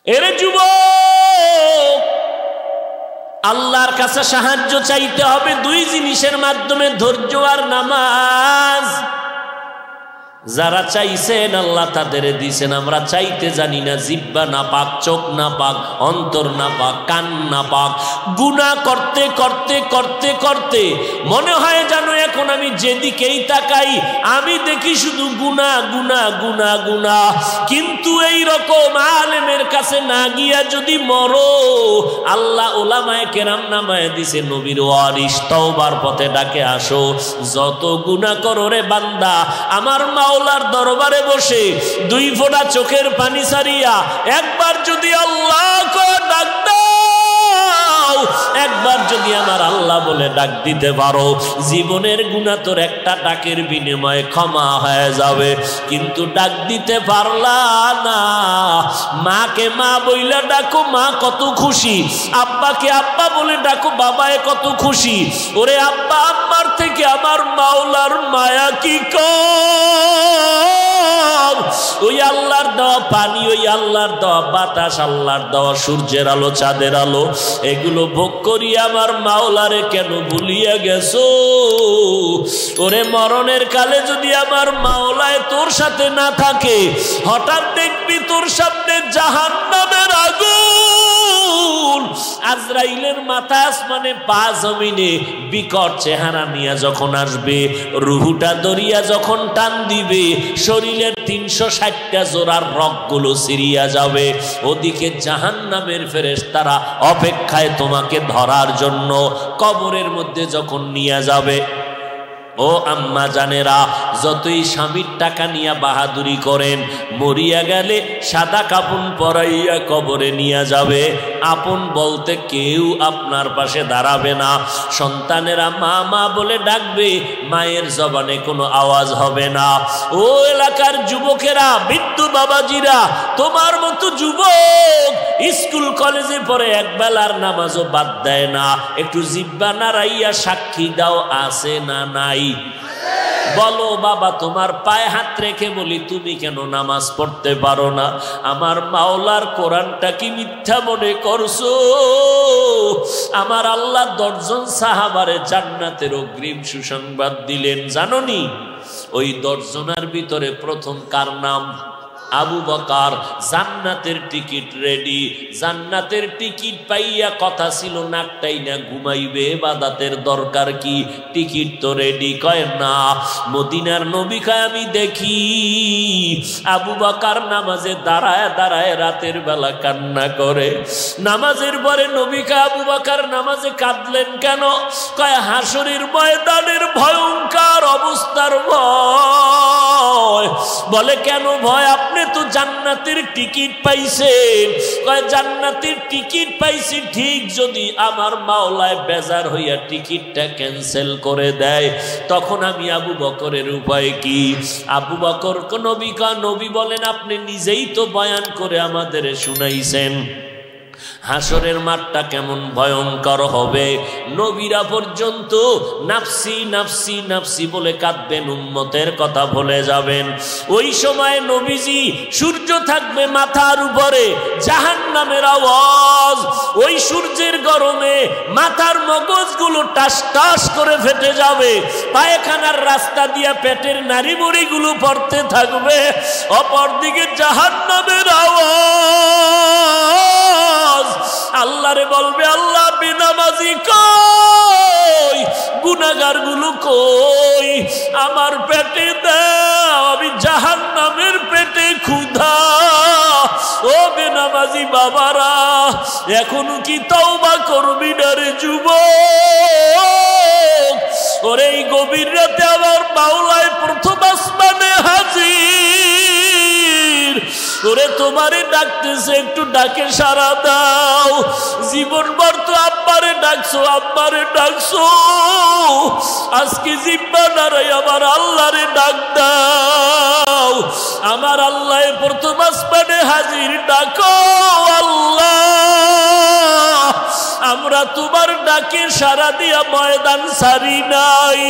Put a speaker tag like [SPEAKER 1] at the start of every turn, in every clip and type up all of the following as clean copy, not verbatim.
[SPEAKER 1] এরে যুবক, আল্লাহর কাছে সাহায্য চাইতে হবে দুই জিনিসের মাধ্যমে, ধৈর্য আর নামাজ। যারা চাইছেন আল্লাহ তাদের দিয়েছেন, আমরা চাইতে জানি না। জিহ্বা না পাক, চোখ না পাক, অন্তর না পাক, কান না পাক। গুনাহ করতে করতে করতে করতে মনে হয় যেন এখন আমি যেদিকেই তাকাই আমি দেখি শুধু গুনাহ গুনাহ গুনাহ গুনাহ। কিন্তু এই রকম আলেমের কাছে না গিয়া যদি মরো, আল্লাহ ওলামায়ে কেরাম নামায়ে দিছে নবীর ওয়ারিস, তওবার পথে ডাকে আসো। যত গুনাহ করো রে বান্দা, আমার মাওলার দরবারে বসে দুই ফোঁটা চোখের পানি ছাড়িয়া একবার যদি আল্লাহ ডাক দাও, একবার যদি আমার আল্লাহ বলে ডাক দিতে পারো, জীবনের গুনাহ তোর একটা ডাকের বিনিময়ে ক্ষমা হয়ে যাবে। কিন্তু ডাক দিতে পারলা না। মাকে মা বইলা ডাকো, মা কত খুশি। আব্বাকে আব্বা বলে ডাকো, বাবায় কত খুশি। ওরে আব্বা আম্মার থেকে আমার মাওলার মায়া কি কম। ওই আল্লাহর দেওয়া পানি, ওই আল্লাহর দেওয়া বাতাস, আল্লাহর দেওয়া সূর্যের আলো, চাঁদের আলো, এগুলো ভোগ করি আমার মাওলারে কেন ভুলিয়া গেছো। ওরে মরণের কালে যদি আমার মাওলায় তোর সাথে না থাকে, হঠাৎ দেখবি তোর সামনে জাহান্নামের আগুন। আজরাইলের মাথা আসমানে, পা জমিনে, বিকট চেহারা নিয়ে যখন আসবে, রুহুটা দরিয়া যখন টান দিবে, শরীরের 360টা জোড়ার রগগুলো ছিঁড়িয়া যাবে। ওদিকে জাহান্নামের ফেরেশতারা অপেক্ষায় তোমাকে ধরার জন্য। কবরের মধ্যে যখন নিয়ে যাবে, ও আম্মা জানেরা, যতই স্বামীর টাকা নিয়ে বাহাদুরি করেন, মরিয়া গেলে সাদা কাপড় পরাইয়া কবরে নিয়ে যাবে। আপন বলতে কেউ আপনার পাশে দাঁড়াবে না। সন্তানেরা মা মা বলে ডাকবে, মায়ের জবানে কোনো আওয়াজ হবে না। ও এলাকার যুবকেরা, বৃদ্ধ বাবাজিরা, তোমার মতো যুবক স্কুল কলেজে পড়ে একবেলার নামাজও বাদ দেয় না। একটু জিহ্বা নাড়াইয়া সাক্ষী দাও, আছে না নাই? বলো বাবা, তোমার পায়ে হাত রেখে বলি, তুমি কেন নামাজ পড়তে পারো না? আমার মাওলার কোরআনটা কি মিথ্যা মনে করছো? আমার আল্লাহ 10 জন সাহাবারে জান্নাতের অগ্রিম সুসংবাদ দিলেন, জানোনি? ওই 10 জনের ভিতরে প্রথম কার নাম? আবু বকর। জান্নাতের টিকিট রেডি। জান্নাতের টিকিট পাইয়া কথা ছিল নাকটাই না ঘুমাইবে, ইবাদতের দরকার কি? টিকিট তো রেডি। কয় না, মদিনার নবী কয় আমি দেখি আবু বকর নামাজে দাঁড়ায় দাঁড়ায় রাতের বেলা কান্না করে। নামাজের পরে নবী কয় আবু বকর নামাজে কাঁদলেন কেন? কয় হাসরের ময়দানের ভয়ঙ্কর অবস্থার ভয়। বলে কেন ভয়? আপনি তো জান্নাতের টিকিট পাইছেন। কয় জান্নাতের টিকিট পাইছি ঠিক, যদি আমার মাওলায় বেজার হইয়া টিকিটটা ক্যান্সেল করে দেয়, তখন আমি আবু বকরের উপায় কি? আবু বকর নবী বলেন, আপনি নিজেই তো বয়ান করে আমাদের শুনাইছেন হাসরের মাঠটা কেমন ভয়ঙ্কর হবে। নবীরা পর্যন্ত নাফসি নাফসি নাফসি বলে কাঁদবেন, উম্মতের কথা ভুলে যাবেন। ওই সময় নবীজি, সূর্য থাকবে মাথার উপরে, জাহান্নামের আওয়াজ। ওই সূর্যের গরমে মাথার মগজগুলো টাস টাস করে ফেটে যাবে, পায়খানার রাস্তা দিয়া পেটের নাড়িভুড়িগুলো পড়তে থাকবে। অপরদিকে জাহান্নামের আওয়াজ। আল্লাহরে বলবে, আল্লাহ বেনামাজি কই, গুনাহগার গুলো কই, আমার পেটে দাও, আমি জাহান্নামের পেটে ক্ষুধা। ও বেনামাজি বাবারা, এখনো কি তওবা করবি না রে যুবক? ওরে এই গভীর রাতে আমার মাওলায় প্রথম আসমানে হাজির। ওরে তোমারে ডাকতেছে, একটু ডাকে সাড়া দাও। জীবনভর তো আব্বারে ডাকছো, আব্বারে ডাকছো, আজকে জিহ্বা নাড়াই আমার আল্লাহরে ডাক দাও। আমার আল্লাহ প্রথম আসমানে হাজির, ডাকো আল্লাহ। আমরা আল্লাহ তোমার ডাকে সাড়া দিয়া ময়দান ছাড়ি নাই।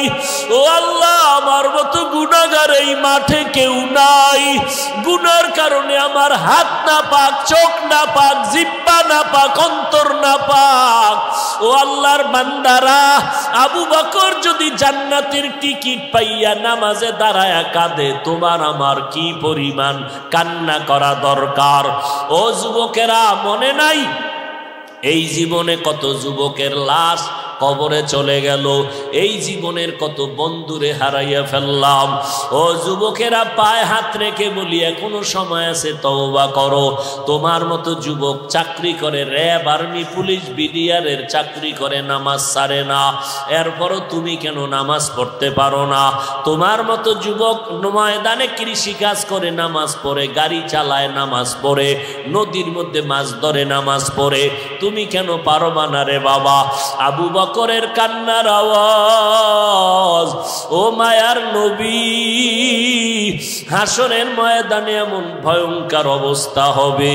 [SPEAKER 1] ও আল্লাহ আমার মতো গুনাহগার এই মাঠে কেউ নাই। গুনার কারণে আমার হাত না পাক, চোখ না পাক, জিহ্বা না পাক, অন্তর না পাক। ও আল্লাহর বান্দারা, আবু বকর যদি জান্নাতের টিকিট পাইয়া নামাজে দাঁড়ায়া কাঁদে, তোমার আমার কি পরিমাণ কান্না করা দরকার। ও যুবকেরা, মনে নাই এই জীবনে কত যুবকের লাশ কবরে চলে গেল, এই জীবনের কত বন্ধুরে হারাইয়া ফেললাম। ও যুবকেরা, পায়ে হাত রেখে বলি এখনো সময় আছে, তওবা করো। তোমার মতো যুবক চাকরি করে, র্যাব, আর্মি, পুলিশ, বিডিআরের চাকরি করে, নামাজ ছাড়ে না, এরপরও তুমি কেন নামাজ পড়তে পারো না? তোমার মতো যুবক ময়দানে কৃষি কাজ করে, নামাজ পড়ে, গাড়ি চালায়, নামাজ পড়ে, নদীর মধ্যে মাছ ধরে, নামাজ পড়ে, তুমি কেন পারবা না রে বাবা? আবু বকরের কান্নার আওয়াজ। ও মায়ার নবী, হাসরের ময়দানে এমন ভয়ঙ্কর অবস্থা হবে,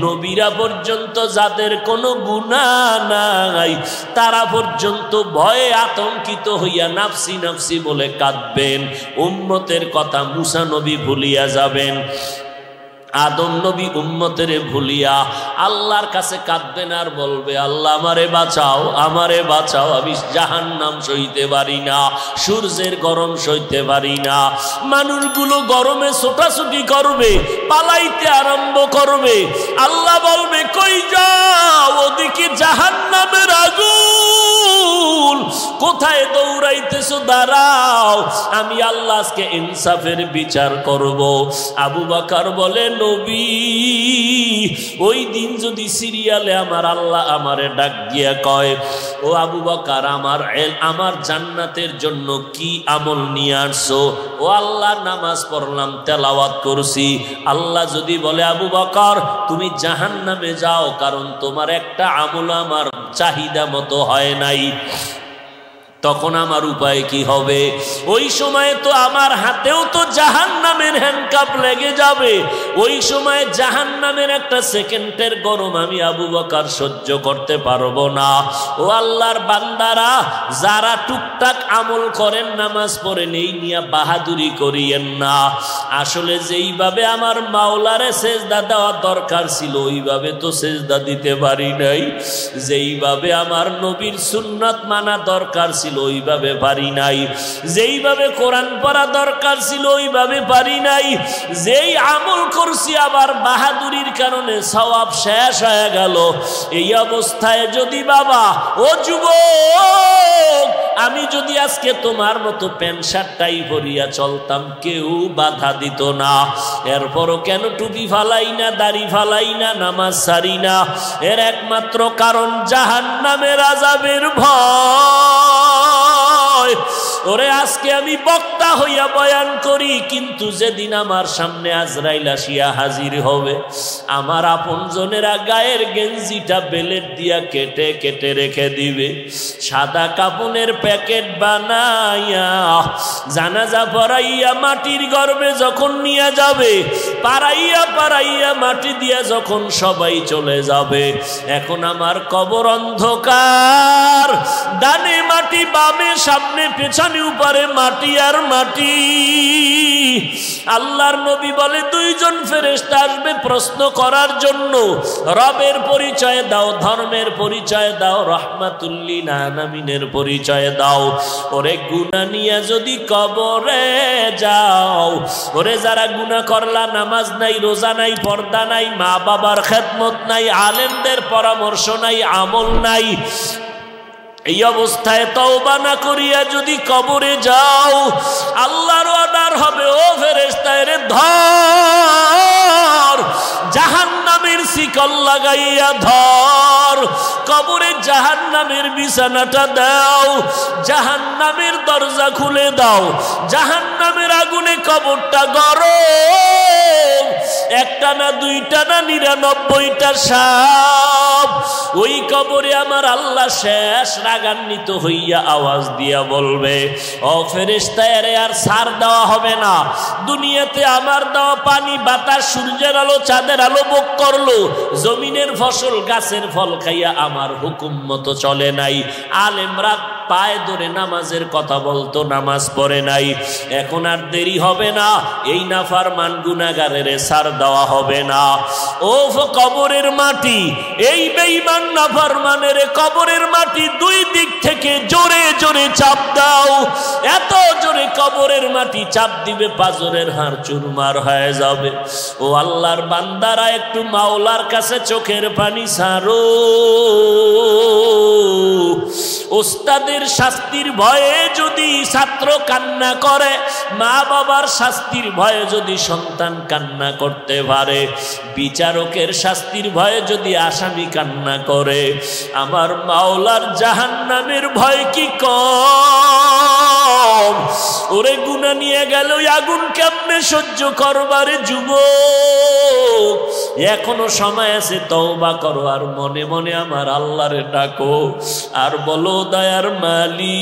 [SPEAKER 1] নবীরা পর্যন্ত যাদের কোনো গুনাহ নাই তারা পর্যন্ত ভয়ে আতঙ্কিত হইয়া নাফসি নাফসি বলে কাঁদবেন। উম্মতের কথা মুসা নবী ভুলিয়া যাবেন, আদম নবী উম্মতের ভুলিয়া আল্লাহর কাছে কাঁদবেন আর বলবে, আল্লাহ আমারে বাঁচাও, আমারে বাঁচাও, আমি জাহান্নাম সইতে পারি না, সূর্যের গরম সইতে পারি না। মানুষগুলো গরমে ছোটাছুটি করবে, পালাইতে আরম্ভ করবে। আল্লাহ বলবে, কই যাও? ওদিকে জাহান্নামের আগুন, কোথায় দৌড়াইতেছো? দাঁড়াও, আমি আল্লাহ আজকে ইনসাফের বিচার করব। আবু বকর বলে, নবী, ওই দিন যদি সিরিয়ালে আমার আল্লাহ আমারে ডাক দিয়া কয়, ও আবু বকর, আমার জান্নাতের জন্য কি আমল নিয়ে আসছো? ও আল্লাহ, নামাজ পড়লাম, তেলাওয়াত করছি। আল্লাহ যদি বলে, আবু বকর তুমি জাহান্নামে যাও, কারণ তোমার একটা আমল আমার চাহিদা মতো হয় নাই, তখন আমার উপায় কি হবে? ওই সময় তো আমার হাতেও তো জাহান্নামের হ্যান্ডকাপ লেগে যাবে। ওই সময় জাহান্নামের একটা সেকেন্ডের গরম আমি আবু বকর সহ্য করতে পারবো না। ও আল্লাহর বান্দারা, যারা টুকটাক আমল করেন, নামাজ পড়েন, এই নিয়ে বাহাদুরি করিয়েন না। আসলে যেইভাবে আমার মাওলারে সেজদা দেওয়া দরকার ছিল, ওইভাবে তো সেজদা দিতে পারি নাই। যেইভাবে আমার নবীর সুন্নাত মানা দরকার ছিল, ওইভাবে পারি নাই। যেইভাবে কোরআন পড়া দরকার ছিল, ওইভাবে পারি নাই। যেই আমল করছি, আবার বাহাদুরির কারণে সওয়াব শেষ হয়ে গেল। এই অবস্থায় যদি বাবা, ও যুবক, আমি যদি আজকে তোমার মতো প্যান্ট শার্টটাই পরিয়া চলতাম, কেউ বাধা দিত না। এরপরও কেন টুপি ফালাই না, দাড়ি ফালাই না, নামাজ ছাড়ি না? এর একমাত্র কারণ জাহান্নামের আযাবের ভয়। ওরে, আজকে আমি বক্তা হইয়া বয়ান করি, কিন্তু যেদিন আমার সামনে আজরাইল আসিয়া হাজির হবে, আমার আপনজনেরা গায়ের গেঞ্জিটা বেলেট দিয়া কেটে কেটে রেখে দিবে, সাদা কাপনের প্যাকেট বানাইয়া জানাজা পড়াইয়া মাটির গর্ভে যখন নিয়ে যাবে, পাড়াইয়া পাড়াইয়া মাটি দিয়া যখন সবাই চলে যাবে, এখন আমার কবর অন্ধকার, ডানে মাটি, বামে, সামনে, পেছনে, উপরে মাটি আর মাটি। আল্লাহর নবী বলে, দুইজন ফেরেশতা আসবে প্রশ্ন করার জন্য, রবের পরিচয় দাও, ধর্মের পরিচয় দাও, রাহমাতুল লিল আলামিনের পরিচয় দাও। ওরে, গুনাহ নিয়ে যদি কবরে যাও, ওরে যারা গুনাহ করলা, নামাজ নাই, রোজা নাই, পর্দা নাই, মা বাবার খেদমত নাই, আলেমদের পরামর্শ নাই, আমল নাই, এই অবস্থায় তওবা না করিয়া যদি কবরে যাও, আল্লাহর অর্ডার হবে, ও ফেরেশতা, এরে ধর, জাহান্নামের শিকল লাগাইয়া ধর, কবরে জাহান্নামের বিছানাটা দাও, জাহান্নামের দরজা খুলে দাও, জাহান্নামের আগুনে কবরটা গরম, একটা না, দুইটা না, 99টা সাপ। ওই কবরে আমার আল্লাহ শেষ রাগান্বিত হইয়া আওয়াজ দিয়া বলবে, ও ফেরেশতা, এরে আর ছাড় দেওয়া হবে না। দুনিয়াতে আমার দেওয়া পানি, বাতাস, সূর্যের আলো, চাঁদের আলো ভোগ করলো, জমিনের ফসল, গাছের ফল খাইয়া আমার হুকুম মতো চলে নাই। আলেমরা পায়ে ধরে নামাজের কথা বলতো, নামাজ পড়ে নাই। এখন আর দেরি হবে না, এই নাফরমান গুনাহগারের ছাড় দেওয়া হবে না। ও কবরের মাটি, এই বেঈমান নাফরমানের কবরের মাটি দুই দিক থেকে জোরে জোরে চাপ দাও। এত জোরে কবরের মাটি চাপ দিবে, পাজরের হাড় চুরমার হয়ে যাবে। ও আল্লাহর বান্দারা, একটু মাওলার কাছে চোখের পানি ছাড়ো। ওস্তাদের শাস্তির ভয়ে যদি ছাত্র কান্না করে, মা বাবার শাস্তির ভয়ে যদি সন্তান কান্না করতে পারে, বিচারকের শাস্তির ভয়ে যদি আসামি কান্না করে, আমার মাওলার জাহান্নামের ভয় কি কম? ওরে গুনাহ নিয়ে গেল, আগুন কেমনে সহ্য করবারে যুবক? এখনো সময় আছে, তওবা করো আর মনে মনে আমার আল্লাহরে ডাকো আর বলো, দয়ার মালিক,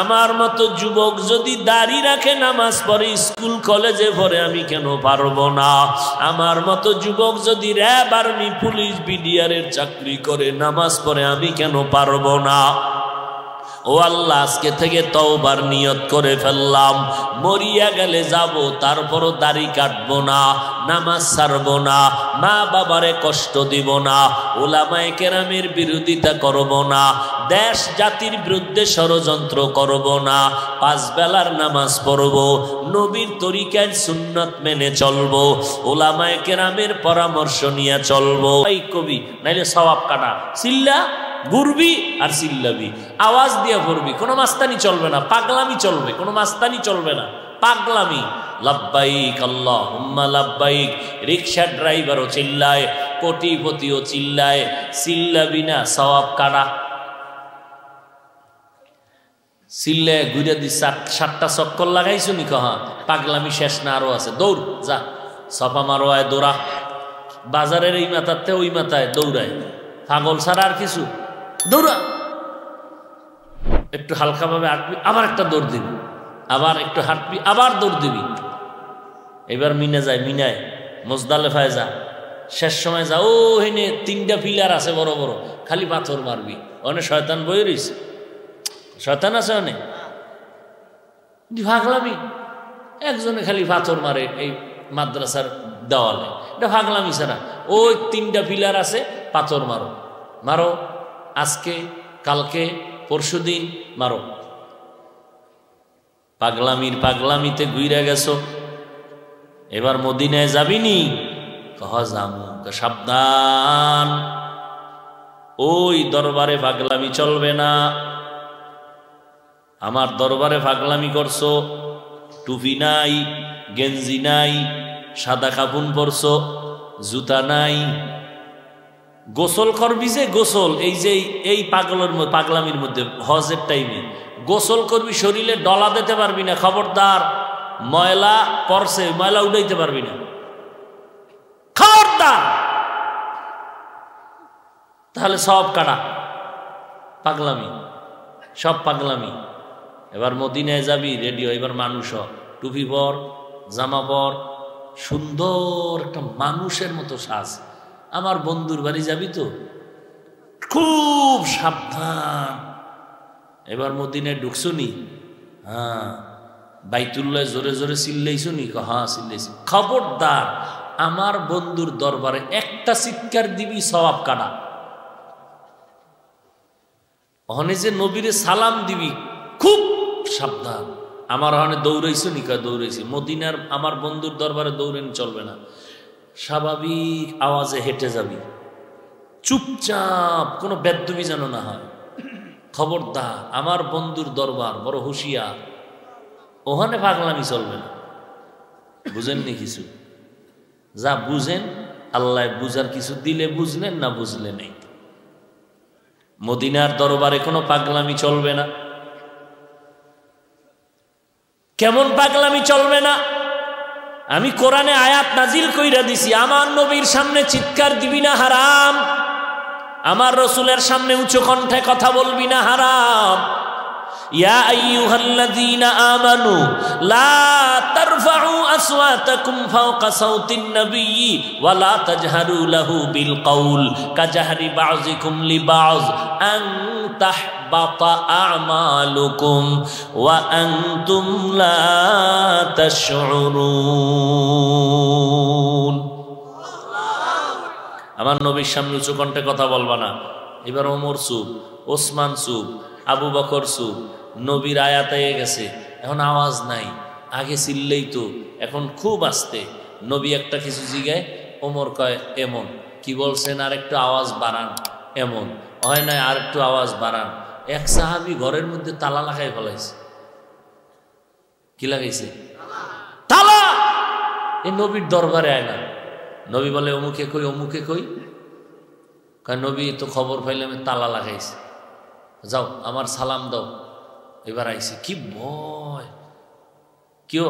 [SPEAKER 1] আমার মতো যুবক যদি দাড়ি রাখে, নামাজ পড়ে, স্কুল কলেজে পড়ে, আমি কেন পারবো না? আমার মতো যুবক যদি র্যাব, আর্মি, পুলিশ, বিডিআরের চাকরি করে, নামাজ পড়ে, আমি কেন পারবো না? ও আল্লাহ, আজকে থেকে তওবার নিয়ত করে ফেললাম, মরিয়া গেলে যাব, তারপরও দাড়ি কাটবো না, নামাজ ছাড়বো না, মা বাবারে কষ্ট দিব না, উলামায়ে কেরামের বিরোধিতা করব না, দেশ জাতির বিরুদ্ধে ষড়যন্ত্র করব না, 5 বেলার নামাজ পড়ব, নবীর তরিকায় সুন্নাত মেনে চলবো, উলামায়ে কেরামের পরামর্শ নিয়ে চলবো। এই কবি নাইলে সওয়াব কাটা, সিল্লা ঘুরবি আর চিল্লাবি, আওয়াজ দিয়ে পড়বি, কোনো মাস্তানি চলবে না, পাগলামি চলবে, কোনো মাস্তানি চলবে না, পাগলামি। লাব্বাইক আল্লাহুম্মা লাব্বাইক, রিকশা ড্রাইভারও চিল্লায়, কোটিপতিও চিল্লায়, চিল্লাবি না, সওয়াব কাটা। চিল্লায় ঘুরে দি 7টা চক্কর লাগাইছো নি? কহা পাগলামি শেষ না, আরো আছে, দৌড় যা, সপা মারো, আয় দৌড়া, বাজারের এই মাথাতে ওই মাথায় দৌড়ায়, পাগল ছাড়া আর কিছু, দৌড়া। একটু হালকাভাবে হাঁটবি, আবার একটা দৌড় দিবি, আবার একটু হাঁটবি, আবার দৌড় দিবি। এবার মিনে যায়, মিনায় মুজদালেফায় যা, শেষ সময় যা, ও হেনে 3টা পিলার আছে বড় বড়, খালি পাথর মারবি। অনেক শয়তান বই রইছে, শয়তান আছে অনেক, ভাগলামি। একজনে খালি পাথর মারে এই মাদ্রাসার দেওয়ালে, এটা ভাগলামি ছাড়া। ওই 3টা পিলার আছে, পাথর মারো, মারো, আজকে, কালকে, পরশুদিন মারো। পাগলামির পাগলামিতে ঘুরে গেছো, এবার মদিনায় যাবিনি? কহ যামু। সাবধান, ওই দরবারে পাগলামি চলবে না। আমার দরবারে পাগলামি করছো, টুপি নাই, গেঞ্জি নাই, সাদা কাপুন পরছো, জুতা নাই, গোসল করবি যে গোসল, এই যে এই পাগলামির মধ্যে হজের টাইমে গোসল করবি, শরীরে ডলা দিতে পারবি না, খবরদার। ময়লা পরছে, ময়লা উঠাইতে পারবি না, খবরদার। তাহলে সব কাটা, পাগলামি, সব পাগলামি। এবার মদিনায় যাবি, রেডিও, এবার মানুষ হ, টুপি পর, জামা পর, সুন্দর একটা মানুষের মতো সাজ। আমার বন্ধুর বাড়ি যাবি তো, খুব সাবধান। এবার মদিনায় ঢুকছো নি? হ্যাঁ। বাইতুল্লাহ জোরে জোরে চিল্লাইছো নি? হ্যাঁ চিল্লাইছি। খবরদার, আমার বন্ধুর দরবারে একটা চিৎকার দিবি, সওয়াব কাটা। ওখানে যে নবীরে সালাম দিবি, খুব সাবধান। আমার ওখানে দৌড়াইছো নি? দৌড়াইছি। মদিনার আমার বন্ধুর দরবারে দৌড়ানি চলবে না, স্বাভাবিক আওয়াজে হেঁটে যাবি, চুপচাপ, কোনো বেদ্যুমি যেন না হয়। খবরদার, আমার বন্ধুর দরবার বড় হুঁশিয়ার, ওখানে পাগলামি চলবে না। বুঝেননি কিছু? যা বুঝেন, আল্লাহ বুঝার কিছু দিলে বুঝলেন, না বুঝলে নেই। মদিনার দরবারে কোনো পাগলামি চলবে না। কেমন পাগলামি চলবে না? আমি কোরআনে আয়াত নাজিল কইরা দিছি, আমার নবীর সামনে চিৎকার দিবি না হারাম, আমার রসুলের সামনে উঁচু কণ্ঠে কথা বলবি না হারাম। ইয়া আইয়ুহাল্লাযীনা আমানু লা তারফাউ আসওয়াতাকুম ফাওকা সাওতিন নাবিয়্যি ওয়া লা তাজহারু লাহু বিল কওল কাজাহরি বাযিকুম লিবায আন তাহবাতা আমালুকুম ওয়া আনতুম লা তাশউরুন। আমার নবীর সামনে উঁচু কণ্ঠে কথা বলবা না। এবার ওমর চুপ, ওসমান চুপ, আবু বকর চুপ। নবীর আয়াত হয়ে গেছে, এখন আওয়াজ নাই। আগে চিল্লেই তো, এখন খুব আস্তে। নবী একটা কিছু জিগায়, ওমর কয় এমন, কি বলছেন আর একটু আওয়াজ বাড়ান, এমন হয় না আর একটু আওয়াজ বাড়ান। এক সাহাবী ঘরের মধ্যে তালা লাগাই ফেলাইছে। কি লাগাইছে? তালা। এই নবীর দরবারে আয় না। নবী বলে অমুকে কই, অমুকে কই। কারণ নবী তো খবর পাইলে আমি তালা লাগাইছি, যাও আমার সালাম দাও। এবার আইসি, কি ভয়। কেউ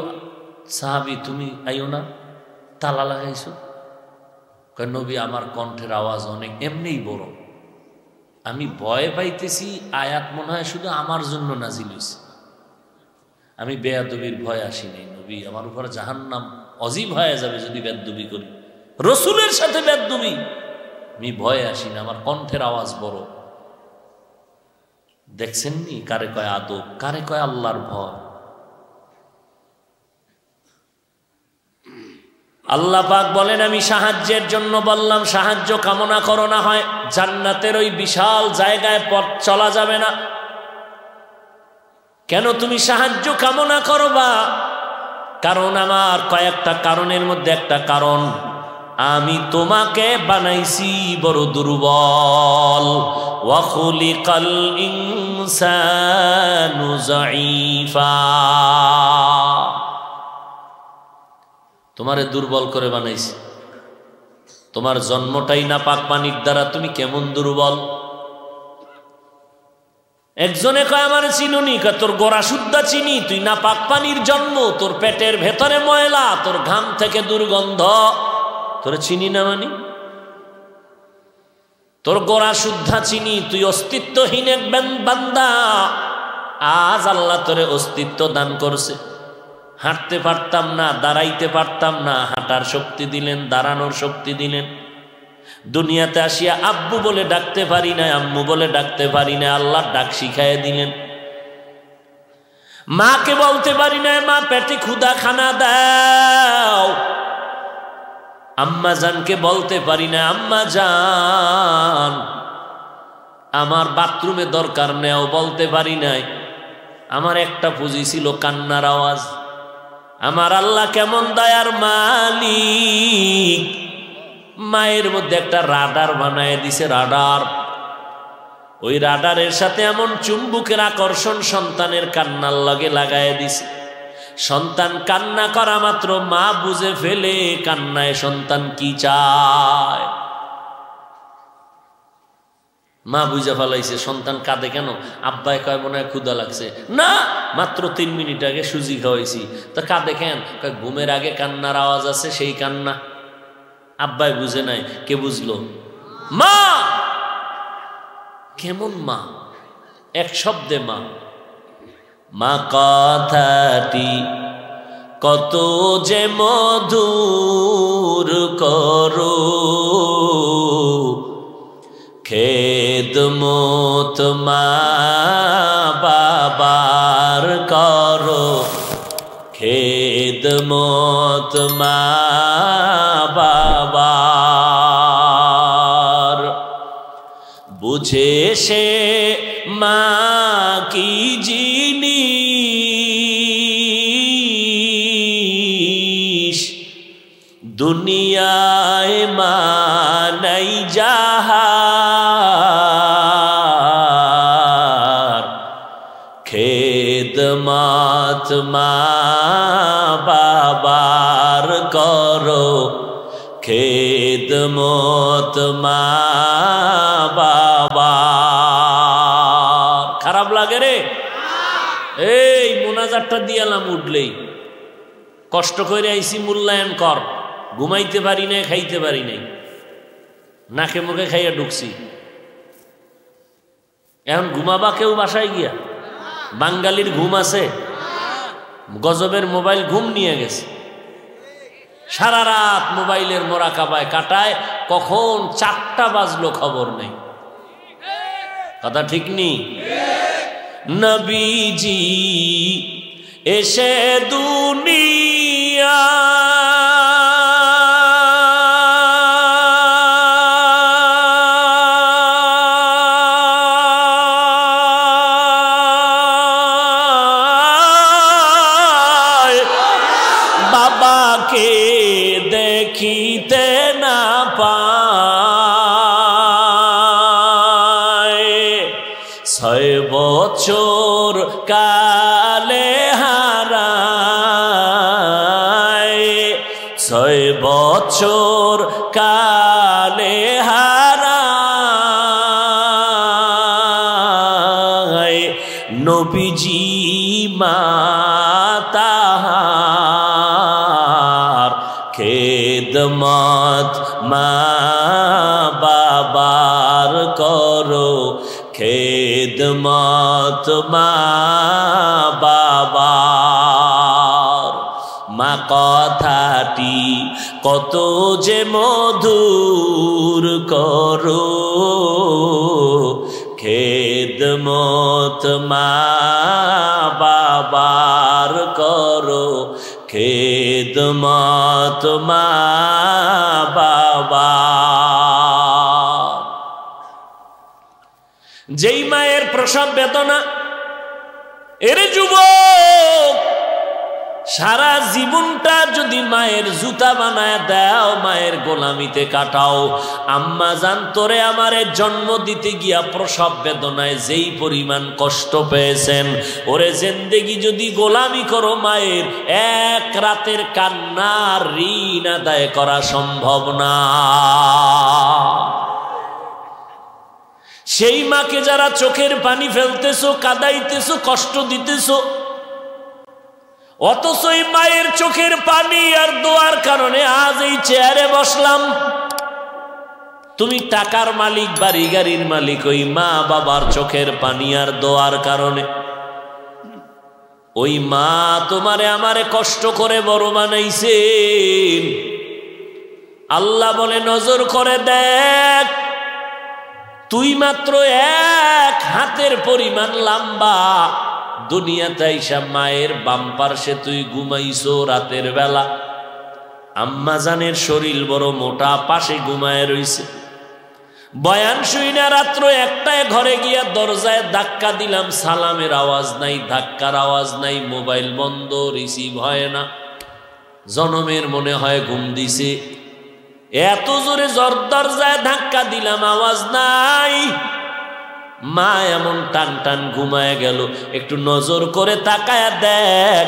[SPEAKER 1] সাহাবি তুমি আইও না, তালা লাগাইছো। কারণ নবী আমার কণ্ঠের আওয়াজ অনেক এমনিই বড়, আমি ভয় পাইতেছি। আয়াত মনে হয় শুধু আমার জন্য নাজিল হইছে, আমি বেয়াদবির ভয় আসিনি। নবী আমার উপর জাহান্নাম অজীব হয়ে যাবে যদি বেয়াদবি করি, রসুলের সাথে বেয়াদবি। আমি ভয়ে আসি না, আমার কণ্ঠের আওয়াজ বড়। দেখছেননি কারে কয় আদব, কারে কয় আল্লাহর ভয়। আল্লাহ পাক বলেন আমি সাহায্যের জন্য বললাম, সাহায্য কামনা করো না হয় জান্নাতের ওই বিশাল জায়গায় পথ চলা যাবে না। কেন তুমি সাহায্য কামনা করবা? কারণ আমার কয়েকটা কারণের মধ্যে একটা কারণ, আমি তোমাকে বানাইছি বড় দুর্বল। ওয়া খুলিকাল ইনসানু যায়ীফা, তোমারে দুর্বল করে বানাইছি। তোমার জন্মটাই না পাক পানির দ্বারা, তুমি কেমন দুর্বল। একজনে কয় আমার চিনুনি, তোর গোড়া শুদ্ধা চিনি, তুই না পাক পানির জন্ম, তোর পেটের ভেতরে ময়লা, তোর ঘাম থেকে দুর্গন্ধ, তোর চিনি না মানি। তোর গোড়া শুদ্ধা চিনি, তুই অস্তিত্বহীন এক বান্দা। আজ আল্লাহ তোরে অস্তিত্ব দান করছে। হাঁটতে পারতাম না, দাঁড়াইতে পারতাম না, হাঁটার শক্তি দিলেন, দাঁড়ানোর শক্তি দিলেন। দুনিয়াতে আসিয়া আব্বু বলে ডাকতে পারি না, আম্মু বলে ডাকতে পারি না, আল্লাহর ডাক শিখাইয়া দিলেন। মাকে বলতে পারি না মা পেটে ক্ষুধা খানা দাও। আম্মা জানকে বলতে পারি না আম্মা জান আমার বাথরুমে দরকার নেও, বলতে পারি নাই। আমার একটা পুঁজি ছিল কান্নার আওয়াজ। আমার আল্লাহ কেমন দয়ার মালিক, মায়ের মধ্যে একটা রাডার বানায় দিছে, রাডার। ওই রাডারের সাথে এমন চুম্বকের আকর্ষণ সন্তানের কান্নার লগে লাগায় দিছে। সন্তান কান্না করা মাত্র মা বুঝে ফেলে কান্নায় সন্তান কি চায়। মা বুঝে ফেলাইছে সন্তান কাঁদে কেন, আব্বাই কয় মনে হয় ক্ষুধা লাগছে, না মাত্র 3 মিনিট আগে সুজি খাওয়াইছি, তো কাঁদে কেন, কয় ঘুমের আগে কান্নার আওয়াজ আছে, সেই কান্না। আব্বাই বুঝে নাই, কে বুঝলো? মা। কেমন মা? এক শব্দে মা। মা কথাটি কত যে মধুর করো, খেদমত মা বাবার করো, খেদমত মা বাবার। বুঝে সে মা কি জিনিস, দুনিয়ায় মা নাই যাহার, খেদমত মা বাবার করো, খেদমত মা বাবার। খারাপ লাগে রে? এই মোনাজাতটা দিয়ালাম উঠলেই কষ্ট করে আইসি, মূল্যায়ন কর। ঘুমাইতে পারি নাই, খাইতে পারি নাই, নাকে মুখে খাইয়া ঢুকছি। এখন ঘুমাবা কেউ বাসায় গিয়া? বাঙালির ঘুম আছে? গজবের মোবাইল ঘুম নিয়ে গেছে। সারা রাত মোবাইলের মোরাকাবায় কাটায়, কখন 4টা বাজলো খবর নেই। কথা ঠিক নেই? নবীজি এসে দুনিয়া বাবাকে দেখিতে না পায়, 6 বছর কালে হারায়, 6 বছর কালে হারায়। নবীজি মাতাহার খেদমত মা বাবার করো, খেদমত মা বাবার। মা কথাটি কত যে মধুর করো, খেদমত মা বাবার করো, খেদমত মা বাবার। যেই মায়ের প্রসব বেদনা, এর যুবক সারা জীবনটা যদি মায়ের জুতা বানায় দাও, মায়ের গোলামিতে কাটাও। আম্মা জান তোরে আমারে জন্ম দিতে গিয়া প্রসব বেদনায় যেই পরিমাণ কষ্ট পেয়েছেন, ওরে জিন্দেগি যদি গোলামি করো মায়ের, এক রাতের কান্নার ঋণ আদায় করা সম্ভব না। সেই মাকে যারা চোখের পানি ফেলতেছো, কাঁদাইতেছো, কষ্ট দিতেছো, অথচ এই মায়ের চোখের পানি আর দোয়ার কারণে আজ এই চেয়ারে বসলাম। তুমি টাকার মালিক, বাড়ি গাড়ির মালিক, ওই মা বাবার চোখের পানি আর দোয়ার কারণে। ওই মা তোমারে আমারে কষ্ট করে বড় বানাইছেন। আল্লাহ বলে নজর করে দেখ, তুই মাত্র 1 হাতের পরিমাণ লম্বা, দুনিয়াতে আইসা মায়ের বাম পার্শ্বে তুই ঘুমাইছো রাতের বেলা। আম্মা জানের শরীর বড় মোটা, পাশে ঘুমায় রইছে। বয়ান শুই না রাত্র 1টায় ঘরে গিয়া দরজায় ধাক্কা দিলাম, সালামের আওয়াজ নাই, ধাক্কার আওয়াজ নাই, মোবাইল বন্ধ, রিসিভ হয় না। জনমের মনে হয় ঘুম দিছে, এত জোরে দরজায় ধাক্কা দিলাম, আওয়াজ নাই। মা এমন টান টান ঘুমায় গেল। একটু নজর করে তাকায়া দেখ,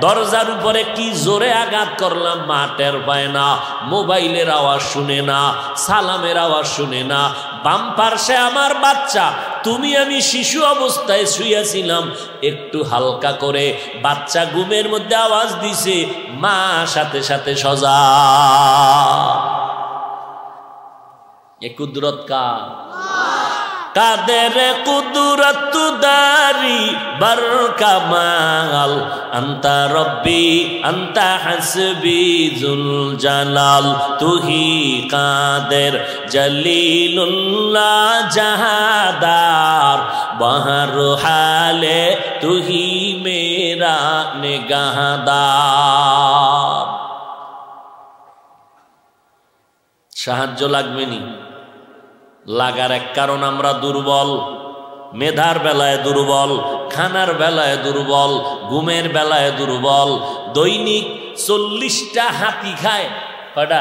[SPEAKER 1] দরজার উপরে কি জোরে আঘাত করলাম, মা টের পায় না। মোবাইলের আওয়াজ শুনে না, সালামের আওয়াজ শুনে না। বাম পার্শ্বে আমার বাচ্চা, তুমি আমি শিশু অবস্থায় শুয়েছিলাম, একটু হালকা করে বাচ্চা ঘুমের মধ্যে আওয়াজ দিছে, মা সাথে সাথে সজা। এ কুদরত কার? কাদের কুদরত দারি বার কামাল, আন্তা রব্বি আন্তা হাসবি জুল জালাল, তুহি কাদের জলিলুল্লাহ জাহাদার, বহর হালে তুহি মেরা নিগাহদার। সাহায্য লাগবে নি? লাগার এক কারণ আমরা দুর্বল, মেধার বেলায় দুর্বল, খানার বেলায় দুর্বল, ঘুমের বেলায় দুর্বল। দৈনিক 40টা হাতি খায়। কয়টা?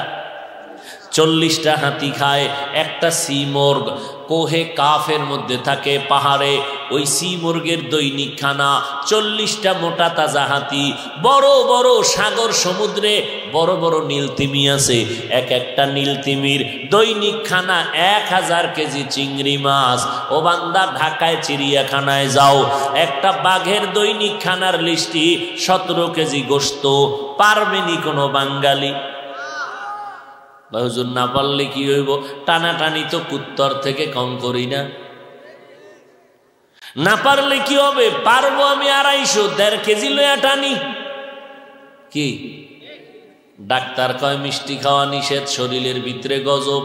[SPEAKER 1] 40টা হাতি খায়। একটা সি মুরগ কোহে কাফের মধ্যে থাকে, পাহাড়ে। ওই সি মুরগের দৈনিক খানা 40টা মোটা তাজা হাতি। বড় বড় সাগর সমুদ্রে বড় বড় নীলতিমি আছে, এক একটা নীলতিমির দৈনিক খানা 1000 কেজি চিংড়ি মাছ। ও বান্দা, ঢাকায় চিড়িয়াখানায় যাও, একটা বাঘের দৈনিক খানার লিস্টি 17 কেজি গোশত। পারবেনি কোনো বাঙালি? হুজুর না পারলে কি হইব? টানাটানি তো কুত্তর থেকে কম করি না। না পারলে কি হবে? পারবো আমি 250 1.5 কেজি লইয়া টানি। কি ডাক্তার কয় মিষ্টি খাওয়া নিষেধ, শরীরের ভিতরে গজব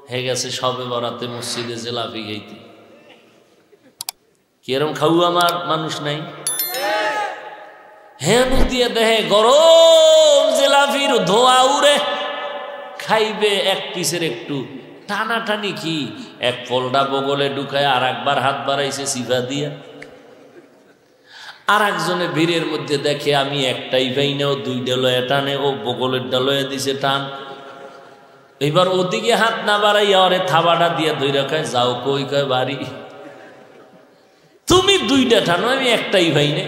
[SPEAKER 1] হয়ে গেছে। সবে বরাতে মসজিদে জিলাপি খাইতে, কি এরম খাও আমার মানুষ নাই? হ্যাঁ, দিয়ে দেহে গরম জিলাপির ধোয়া উড়ে, খাইবে এক পিসের একটু টানাটানি। কি এক ফলটা বগলে ঢুকায় আর একবার হাত বাড়াইছে সিভা দিয়া। আর একজনে ভিড়ের মধ্যে দেখে আমি একটাই পাই না, ও 2টা লয়ে টানে, ও বগলের লয়ে দিছে টান। এবার ওদিকে হাত না বাড়াইয়া ওরে থাবাটা দিয়া ধইরা কয় যাও কই? কয় বাড়ি। তুমি 2টা টানো, আমি একটাই পাই না।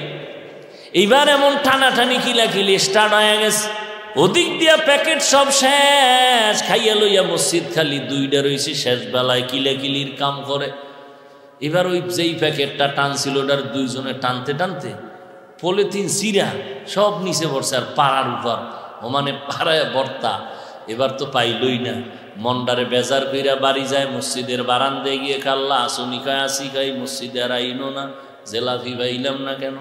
[SPEAKER 1] এইবার এমন টানাটানি কিলাকিলি স্টার্ট হয়ে গেছে। ওদিক দিয়া প্যাকেট সব শেষ, খাইয়া লইয়া মসজিদ খালি 2টা রয়েছে। শেষ বেলায় কিলাকিলির কাম করে। এবার ওই যেই প্যাকেটটা টানছিল ওটার 2 জনে টানতে টানতে পলিথিন সিরা সব নিচে পড়ছে আর পাড়ার উপর, ও মানে পাড়ায় ভর্তা। এবার তো পাইলই না, মন্ডারে বেজার কইরা বাড়ি যায়। মসজিদের বারান্দায় গিয়ে কাল্লা আসনি কয় আসি খাই, মসজিদে আর আইনো না, জেলাফি পাইলাম না কেন?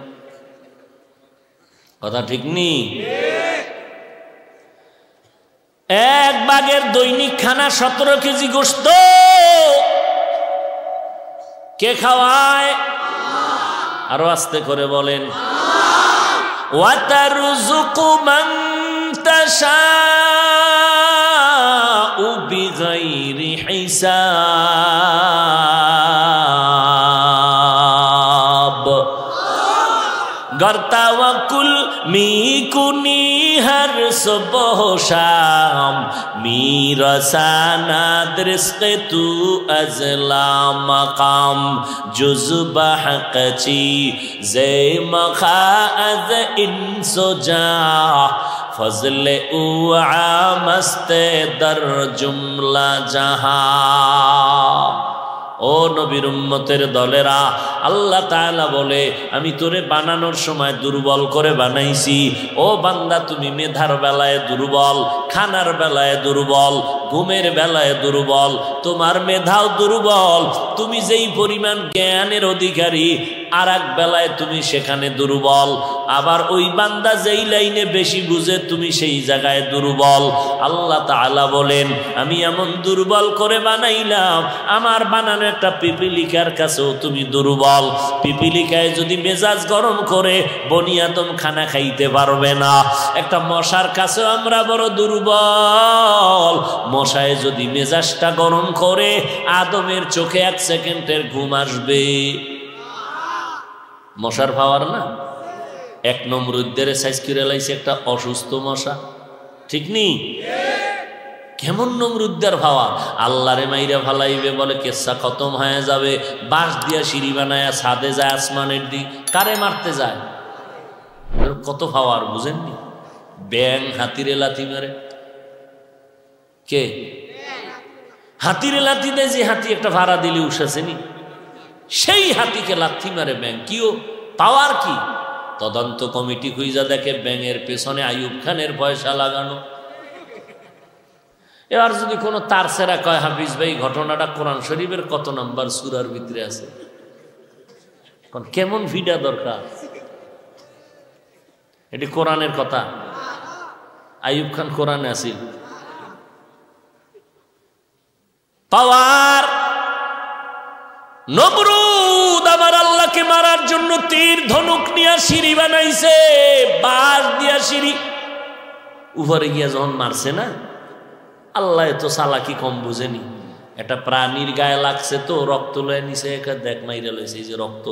[SPEAKER 1] কথা ঠিক নি? এক বাঘের দৈনিক খানা 17 কেজি গোশত। কে খাওয়ায়? আরো আস্তে করে বলেন। ওয়াতারযুকু মান তাশাউ বিগাইরি হিসাব। গর্তাওয়াকুল মিকুনি हर सुबह शाम मीरसाना दृष्क तू अजला मकाम जुज़्बा हक़ची ज़े मखा अज़ इंसो जा फज़ल उआ मस्त दर जुमला जहां। ও নবীর উম্মতের দলেরা, আল্লাহ তাআলা বলে আমি তোরে বানানোর সময় দুর্বল করে বানাইছি। ও বান্দা, তুমি মেধার বেলায় দুর্বল, খানার বেলায় দুর্বল, ঘুমের বেলায় দুর্বল, তোমার মেধাও দুর্বল। তুমি যেই পরিমাণ জ্ঞানের অধিকারী, আর এক বেলায় তুমি সেখানে দুর্বল। আবার ওই বান্দা যেই লাইনে বেশি বুঝে, তুমি সেই জায়গায় দুর্বল। আল্লাহ তাআলা বলেন আমি এমন দুর্বল করে বানাইলাম, আমার বানানো একটা পিপিলিকার কাছেও তুমি দুর্বল। পিপিলিকায় যদি মেজাজ গরম করে বনিয়াতম খানা খাইতে পারবে না। একটা মশার কাছেও আমরা বড় দুর্বল। মশায় যদি মেজাজটা গরম করে, আদমের চোখে 1 সেকেন্ডের ঘুম আসবে। মশার পাওয়ার না। 1 নমরুদ্দের সাইজ করে লাইছে একটা অসুস্থ মশা, ঠিক নি? কেমন নমরুদ্দের পাওয়ার! আল্লাহরে মাইরা ফালাইবে বলে কেসা খতম হয়ে যাবে। বাঁশ দিয়া সিঁড়ি বানায়া ছাদে যায়, আসমানের দিক। কারে মারতে যায়? কত পাওয়ার বুঝেননি? ব্যাং হাতিরে লাথি মারে। কে? হাতিরে লাথি দেয়। যে হাতি একটা ভাড়া দিলে উঠেছেনি, সেই হাতিকে লাথি মারে ব্যাং। কিও পাওয়ার কি? তদন্ত কমিটি খুঁজা দেখে ব্যাঙের পেছনে আইয়ুব খানের পয়সা লাগানো। এবার যদি কোনো তার সেরা কয় হাফিজ ভাই ঘটনাটা কোরআন শরীফের কত নাম্বার সূরার ভিতরে আছে, কেমন ভিডা দরকার? এটি কোরআনের কথা। আইয়ুব খান কোরআনে আসিল। পাওয়ার নমরুদ আমার আল্লাহকে মারার জন্য তীর ধনুক নিয়ে সিঁড়ি বানাইছে, বাঁশ দিয়া সিঁড়ি। উপরে গিয়া যখন মারছে না, আল্লাহ তো চালাকি কম বুঝেনি। একটা প্রাণীর গায়ে লাগছে তো রক্ত লয়ে নিছে, দেখ মাইরা লইছে, এই যে রক্ত।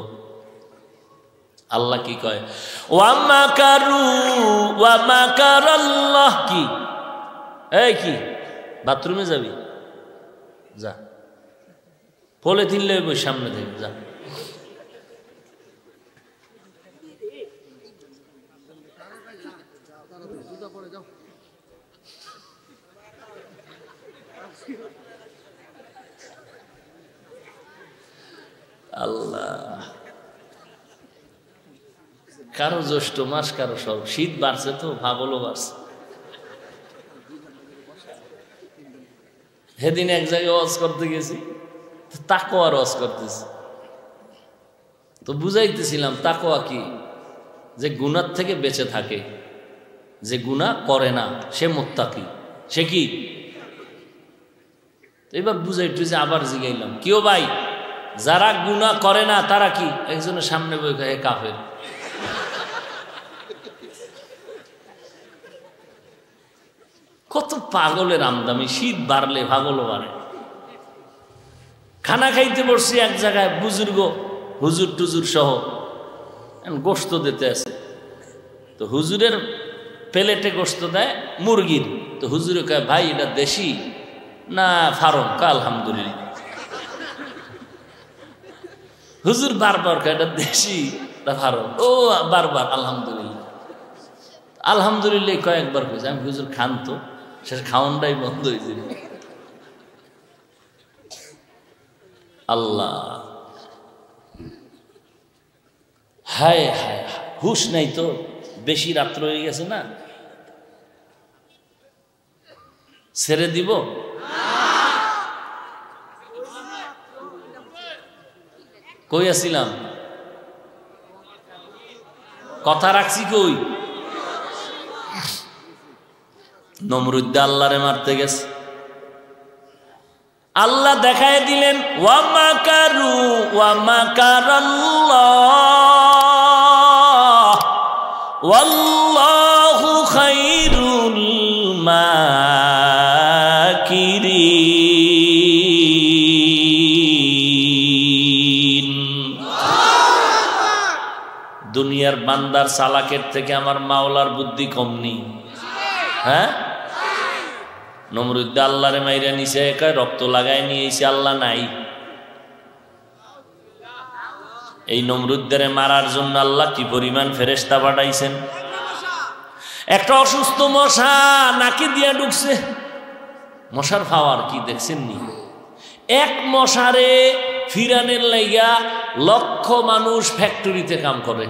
[SPEAKER 1] আল্লাহ কি কয়? ওয়া মাকারাল্লাহ। কি এই কি বাথরুমে যাবি? যা, পলিথিন লইব সামনে থেকে, যা। আল্লাহ, কারো জ্যৈষ্ঠ মাস, কারো সব। শীত বাড়ছে তো, ভাগলও বাড়ছে। সেদিন এক জায়গায় ওয়াজ করতে গেছি, তাকওয়ার ওয়াজ করতেছি, তো বুঝাইতেছিলাম তাকওয়া কি, যে গুনার থেকে বেঁচে থাকে, যে গুনাহ করে না সে মুত্তাকি। সে কি? এবার বুঝাইতে যে আবার জিগাইলাম, কেউ ভাই যারা গুনাহ করে না তারা কি? একজনের সামনে বই হে কাফের। কত পাগলের আমদামি! শীত বাড়লে পাগলও বাড়ে। খানা খাইতে বসছি এক জায়গায়, বুজুর্গ হুজুর টুজুর সহ গোশত দিতে আছে, তো হুজুরের প্লেটে গোশত দেয় মুরগির, তো হুজুরে কয় ভাই এটা দেশি না ফার্ম? কয় আলহামদুলিল্লাহ। হুজুর বারবার কয় এটা দেশি না ফার্ম? ও বারবার আলহামদুলিল্লাহ আলহামদুলিল্লাহ কয়েকবার কইছে। আমি হুজুর খান তো, শেষ খাওয়ানটাই বন্ধ হয়েছে। আল্লাহ, হায় হায়, হুশ নাই তো, বেশি রাত্র হয়ে গেছে না, ছেড়ে দিব? কই আসিলাম? কথা রাখছি কই? নমরুদ্দে আল্লাহরে মারতে গেছে, আল্লাহ দেখায় দিলেন ওয়া মাকারু ওয়া মাকারাল্লাহ ওয়াল্লাহু খায়রুল মাকিরিন। দুনিয়ার বান্দার চালাকের থেকে আমার মাওলার বুদ্ধি কম নেই। হ্যাঁ, নমরুদ্দে আল্লাহরে মাইরা নিছে, একা রক্ত লাগায় নিয়েছে, আল্লাহ নাই। এই নমরুদ্দের মারার জন্য আল্লাহ কি পরিমাণ ফেরেশতা পাঠাইছেন। একটা অসুস্থ মশা নাকি দিয়া ঢুকছে, মশার পাওয়ার কি দেখছেন নি? এক মশারে ফিরানের লাইগা লক্ষ মানুষ ফ্যাক্টরিতে কাম করে,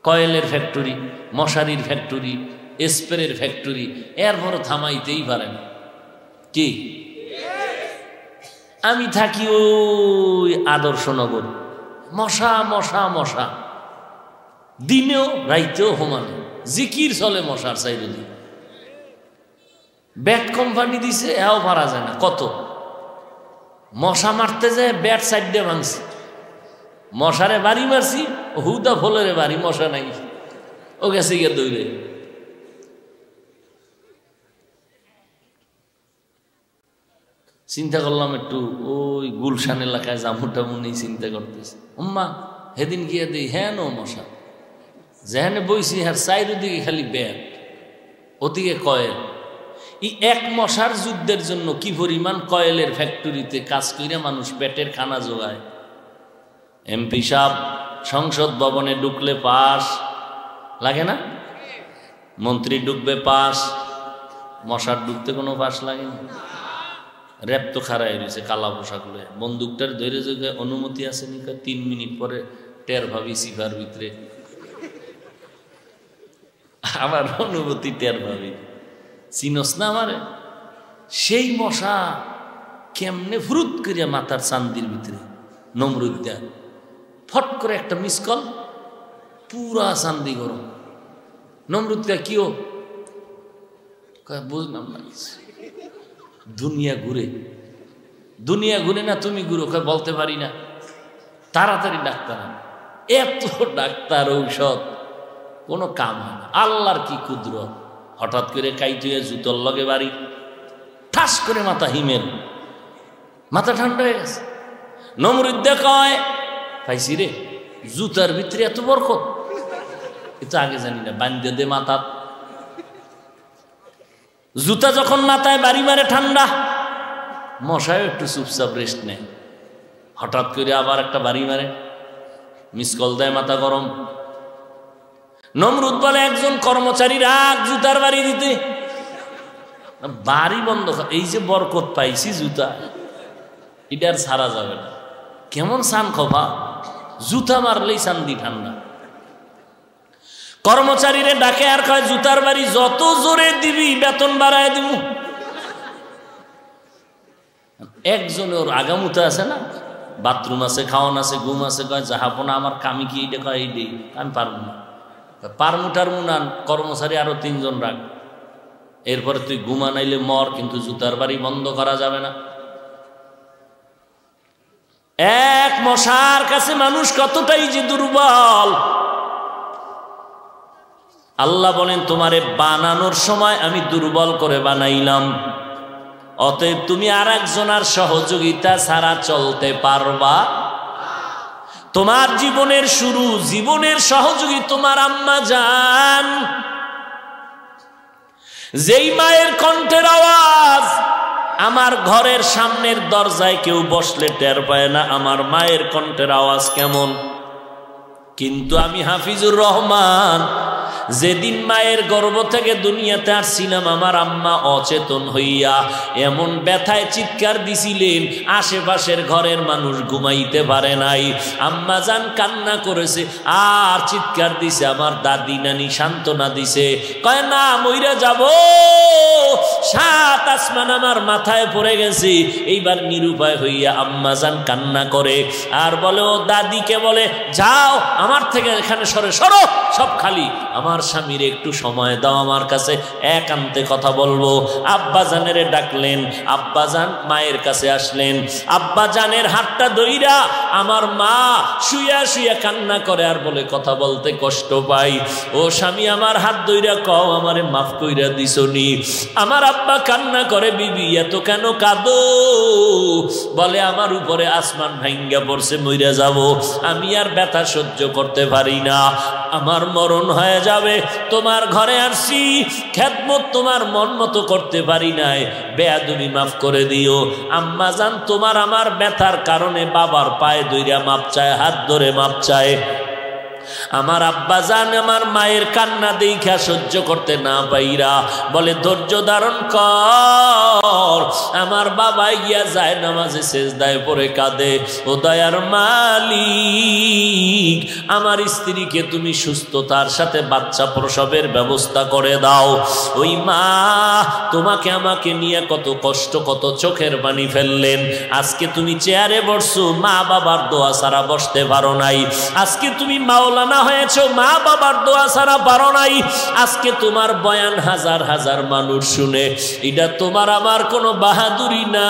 [SPEAKER 1] কয়েলের ফ্যাক্টরি, মশারির ফ্যাক্টরি, স্প্রের ফ্যাক্টরি, এরপর থামাইতেই পারে না। কি? আমি থাকি ওই আদর্শনগর, মশা মশা মশা, দিনেও রাইতেও সমানে, জিকির চলে মশার চাইরুদি। ব্যাট কোম্পানি দিছে, এও পারা যায় না। কত মশা মারতে যায়, ব্যাট সাইড দিয়ে ভাঙছি, মশারে বাড়ি মারছি, হুদা ফলের বাড়ি, মশা নাই, ও গেছে গিয়ে দৌড়ে। চিন্তা করলাম একটু ওই গুলশান এলাকায় জামুটা মনে চিন্তা করতেছি, উম্মা সেদিন গিয়ে দিই হ্যাঁ নো মশা, যেখানে বইছি হ্যাঁ চাইরদিকে খালি ব্যাট, ওদিকে কয়েল। এই এক মশার যুদ্ধের জন্য কি পরিমাণ কয়েলের ফ্যাক্টরিতে কাজ করে মানুষ পেটের খানা জোগায়। এমপি সাহেব সংসদ ভবনে ঢুকলে পাস লাগে না, মন্ত্রী ঢুকবে পাস, মশার ঢুকতে কোনো পাস লাগে না। র্যাপ তো খারাই রয়েছে কালা পোশাক লয়ে, বন্দুকটার ধরে যোগে অনুমতি আছে নি? 3 মিনিট পরে টের ভাবি সিফার ভিতরে, আমার অনুমতি টের ভাবি, চিনস না আমারে? সেই মশা কেমনে ফুরুত করিয়া মাথার চান্দির ভিতরে, নমরুদ্দা ফট করে একটা মিস কল, পুরা চান্দি গরম। নমরুদ্দা কিও? বুঝলাম না, দুনিয়া ঘুরে, দুনিয়া ঘুরে না তুমি ঘুরো? বলতে পারি না, তাড়াতাড়ি ডাক্তার। এত ডাক্তার ঔষধ কোনো কাম হয় না। আল্লাহর কি কুদরত, হঠাৎ করে কাইতুয়ে জুতোর লগে বাড়ি, ঠাস করে মাথা হিমেল, মাথা ঠান্ডা হয়ে গেছে। নমরুদ্দে কয় পাইছি রে, জুতার ভিতরে এত বরকত, এটা আগে জানি না, বান্ধে দে মাথা। জুতা যখন মাথায় বাড়ি মারে ঠান্ডা, মশায় একটু চুপচাপ রেস্ট নেয়, হঠাৎ করে আবার একটা বাড়ি মারে, মিস কল দেয়, মাথা গরম। নমরুদ বলে একজন কর্মচারী রাগ জুতার বাড়ি দিতে, বাড়ি বন্ধ। এই যে বরকত পাইছি জুতা, এটা আর ছাড়া যাবে না। কেমন সান খোফা, জুতা মারলেই চান্দি ঠান্ডা। কর্মচারীরে ডাকে আর কয় জুতার বাড়ি যত জোরে দিবি বেতন বাড়ায় দিব। একজনে ওর আগামুতে আছে না, বাথরুম আছে, খাওয়ান আছে, ঘুম আছে, কয় যাহাপনা আমার কামি কি এইটা, কয় এইটাই আমি পারবো না। পারমুটার মুনান কর্মচারী আরো 3 জন রাখ, এরপরে তুই ঘুমা নাইলে মর, কিন্তু জুতার বাড়ি বন্ধ করা যাবে না। এক মশার কাছে মানুষ কতটাই যে দুর্বল। আল্লাহ বলেন তোমারে বানানোর সময় আমি দুর্বল করে বানাইলাম, অতএব তুমি আর একজনের সহযোগিতা ছাড়া চলতে পারবা। তোমার জীবনের শুরু, জীবনের সহযোগী তোমার আম্মা জান। যেই মায়ের কণ্ঠের আওয়াজ আমার ঘরের সামনের দরজায় কেউ বসলে টের পায় না আমার মায়ের কণ্ঠের আওয়াজ কেমন। কিন্তু আমি হাফিজুর রহমান যেদিন মায়ের গর্ভ থেকে দুনিয়াতে আসছিলাম, আমার আম্মা অচেতন হইয়া এমন ব্যথায় চিৎকার দিছিলেন, আশেপাশের ঘরের মানুষ ঘুমাইতে পারে নাই। আম্মা জান কান্না করেছে আর চিৎকার দিছে, আমার দাদি নানি সান্ত্বনা দিছে, কয় না মইরা যাব, 7 আসমান আমার মাথায় পড়ে গেছে। এইবার নিরুপায় হইয়া আম্মা জান কান্না করে আর বলে, ও দাদিকে বলে যাও আমার থেকে এখানে সরে, সরো সব খালি, আমার স্বামীর একটু সময় দাও, আমার কাছে একান্তে কথা বলবো। আব্বা জানের ডাকলেন, আব্বা জান মায়ের কাছে আসলেন। আব্বা জানের হাতটা ধইরা আমার মা শুয়া শুয়া কান্না করে আর বলে কথা বলতে কষ্ট পাই। ও স্বামী আমার হাত ধইরা কও আমারে মাফ কইরা দিছনি। আমার আব্বা কান্না করে, বিবি এত কেন কাঁদো? বলে আমার উপরে আসমান ভাঙ্গা পড়ছে, মইরা যাব, আমি আর ব্যথা সহ্য করতে পারি না, আমার মরণ হয়ে যাবে। তোমার ঘরে আসছি, খেদমত তোমার মন মতো করতে পারি নাই, বেয়াদবি মাফ করে দিও। আম্মা জান তোমার আমার ব্যথার কারণে বাবার পায়ে ধইরা মাপ চায়, হাত ধরে মাপ চায়। আমার আব্বা জান আমার মায়ের কান্না দেখা সহ্য করতে না পাইরা বলে ধৈর্য ধারণ কর। আমার বাবা গিয়া যায় নামাজে সেজদায় পড়ে কাঁদে, ও দয়ার মালিক আমার স্ত্রীকে তুমি সুস্থতার সাথে বাচ্চা প্রসবের ব্যবস্থা করে দাও। ওই মা তোমাকে আমাকে নিয়ে কত কষ্ট, কত চোখের পানি ফেললেন, আজকে তুমি চেয়ারে বসছো, মা বাবার দোয়া ছাড়া বসতে পারো নাই। আজকে তুমি মাওলানা হয়েছো, মা বাবার দোয়া ছাড়া পারো নাই। আজকে তোমার বয়ান হাজার হাজার মানুষ শুনে, এটা তোমার আমার কোনো বাহাদুরি না,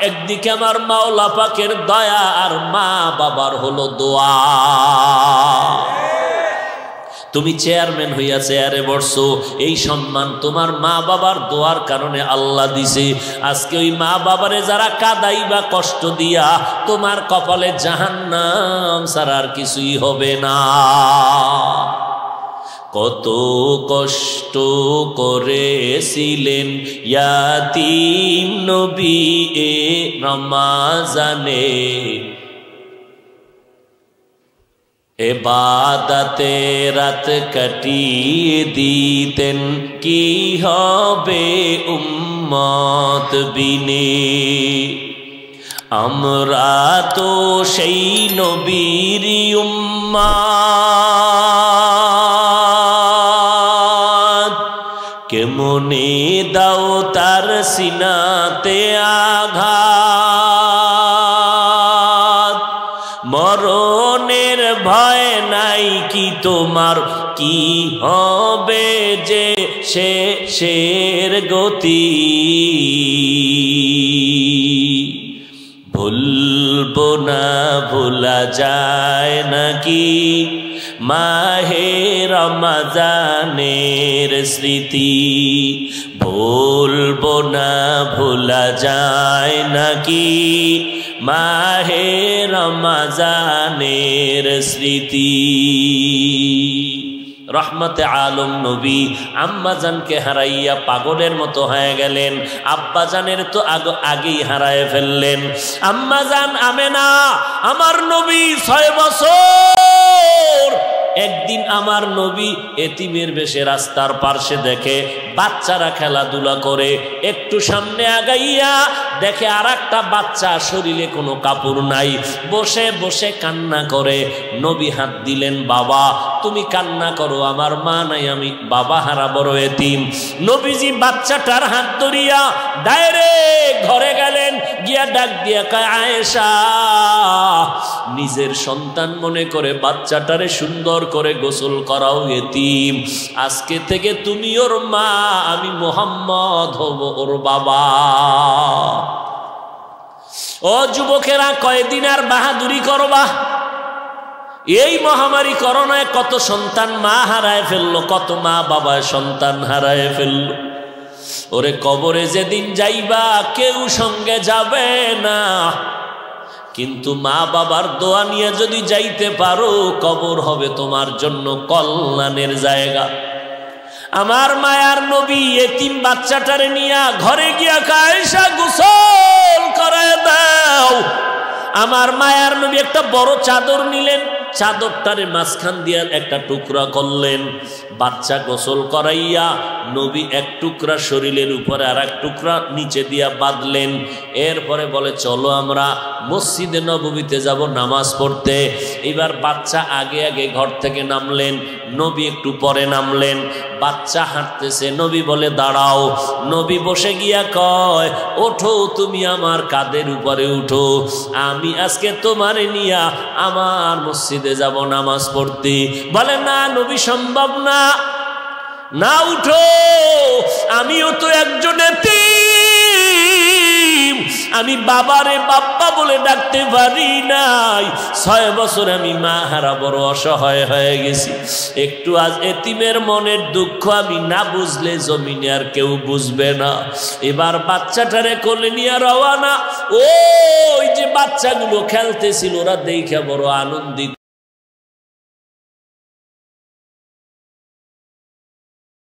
[SPEAKER 1] একদিকে আমার মাওলা পাকের দয়া আর মা বাবার হলো দোয়া। তুমি চেয়ারম্যান হইয়া চেয়ারে বসছো, এই সম্মান তোমার মা বাবার দোয়ার কারণে আল্লাহ দিছে। আজকে ওই মা বাবারে যারা কাদাই বা কষ্ট দিয়া, তোমার কপালে জাহান্নাম ছাড়া আর কিছুই হবে না। কত কষ্ট করেছিলেন ইয়াতীম নবী এ রমাজানে, এবাদতে রাত কাটিয়ে দিতেন, কি হবে উম্মত বিনে। আমরা তো সেই নবীর উম্মত, কেমনে দাও তার সিনাতে আঘাত। মরণের ভয় নাই কি তোমার, কি হবে যে শেষের গতি। ভুলবো না ভোলা যায় নাকি মাহে রমজানের স্মৃতি। ভুলবো না ভোলা যায় নাকি মাহে রমজানের স্মৃতি। রহমতে আলম নবী আম্মাজানকে হারাইয়া পাগলের মতো হয়ে গেলেন। আব্বাজানের তো আগেই হারায় ফেললেন। আম্মাজান আমেনা আমার নবী 6 বছর। একদিন আমার নবী এতিমের বেশে রাস্তার পার্শ্বে দেখে বাচ্চারা খেলাধুলা করে, একটু সামনে আগাইয়া দেখে আর একটা বাচ্চা, শরীরে কোনো কাপড় নাই, বসে বসে কান্না করে। নবী হাত দিলেন, বাবা তুমি কান্না করো, আমার মা নাই, আমি বাবা হারা বড় এতিম। নবীজি বাচ্চাটার হাত ধরিয়া ডাইরেক্ট ঘরে গেলেন, গিয়া ডাক দিয়া কয়, আয়েশা, নিজের সন্তান মনে করে বাচ্চাটারে সুন্দর করে গোসল করাও, এতিম, আজকে থেকে তুমি ওর মা, আমি মুহাম্মদ হব ওর বাবা। ও যুবকেরা, কয়দিন আর বাহাদুরি করবা? এই মহামারী করোনায় কত সন্তান মা হারায় ফেললো, কত মা বাবা সন্তান হারায় ফেললো। ওরে কবরে যেদিন যাইবা কেউ সঙ্গে যাবে না, কিন্তু মা বাবার দোয়া নিয়ে যদি যাইতে পারো, কবর হবে তোমার জন্য কল্যাণের জায়গা। আমার মায়ার নবী এতিম বাচ্চাটারে নিয়া ঘরে গিয়া আয়েশা গোসল করায় দাও। আমার মায়ার নবী একটা বড় চাদর নিলেন, চাদরটারে মাঝখান দিয়া একটা টুকরা করলেন, বাচ্চা গোসল করাইয়া নবী এক টুকরা শরীরের উপরে আর এক টুকরা নিচে দিয়া বাঁধলেন। এরপরে বলে, চলো আমরা মসজিদে নববীতে যাব নামাজ পড়তে। এবার বাচ্চা আগে আগে ঘর থেকে নামলেন, নবী একটু পরে নামলেন। বাচ্চা হাঁটতেছে, নবী বলে দাঁড়াও। নবী বসে গিয়া কয়, ওঠো, তুমি আমার কাঁধের উপরে উঠো, আমি আজকে তোমারে নিয়া আমার মসজিদে যাব নামাজ পড়তে। বলে, না নবী, সম্ভব না, না উঠো, আমিও তো একজন এতিম, আমি বাবারে বাপ্পা বলে ডাকতে পারি নাই, 6 বছর আমি মা হারা বড় অসহায় হয়ে গেছি। একটু আজ এতিমের মনের দুঃখ আমি না বুঝলে জমিনে আর কেউ বুঝবে না। এবার বাচ্চাটারে কোলে নিয়ে রওয়ানা। ওই যে বাচ্চাগুলো খেলতেছিল, ওরা দেখে বড় আনন্দিত।